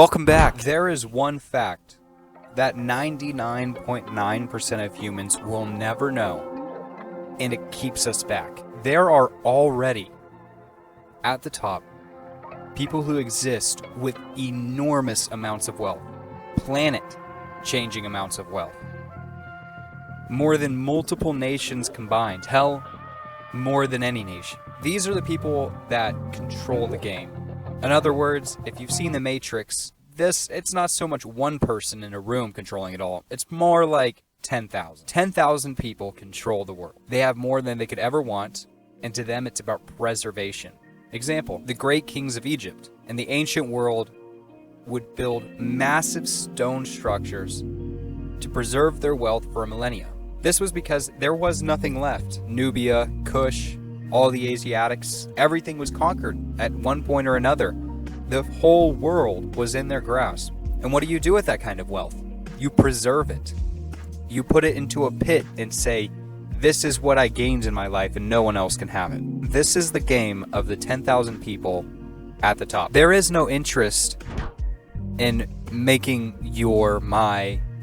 Welcome back. There is one fact that 99.9% of humans will never know, and it keeps us back. There are already, at the top, people who exist with enormous amounts of wealth, planet-changing amounts of wealth. More than multiple nations combined. Hell, more than any nation. These are the people that control the game. In other words, if you've seen The Matrix, it's not so much one person in a room controlling it all. It's more like 10,000. 10,000 people control the world. They have more than they could ever want, and to them it's about preservation. Example, the great kings of Egypt in the ancient world would build massive stone structures to preserve their wealth for a millennia. This was because there was nothing left. Nubia, Kush, all the Asiatics, everything was conquered at one point or another. The whole world was in their grasp. And what do you do with that kind of wealth? You preserve it. You put it into a pit and say, this is what I gained in my life and no one else can have it. This is the game of the 10,000 people at the top. There is no interest in making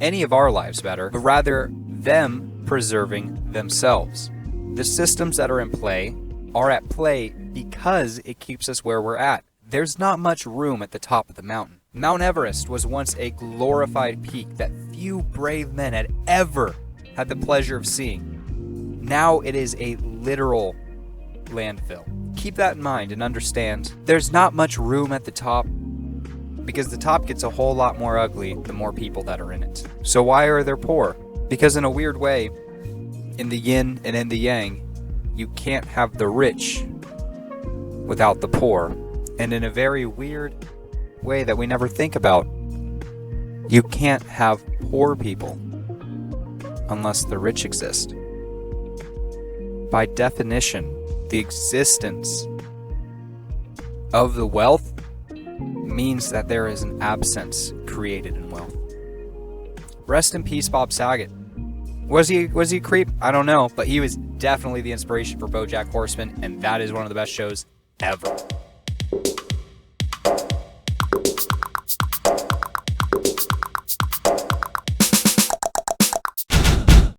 any of our lives better, but rather them preserving themselves. The systems that are in play are at play because it keeps us where we're at. There's not much room at the top of the mountain. Mount Everest was once a glorified peak that few brave men had ever had the pleasure of seeing. Now it is a literal landfill. Keep that in mind and understand there's not much room at the top because the top gets a whole lot more ugly the more people that are in it. So why are there poor? Because in a weird way, in the yin and in the yang, you can't have the rich without the poor. And in a very weird way that we never think about, you can't have poor people unless the rich exist. By definition, the existence of the wealth means that there is an absence created in wealth. Rest in peace, Bob Saget. Was he a creep? I don't know, but he was definitely the inspiration for BoJack Horseman, and that is one of the best shows ever.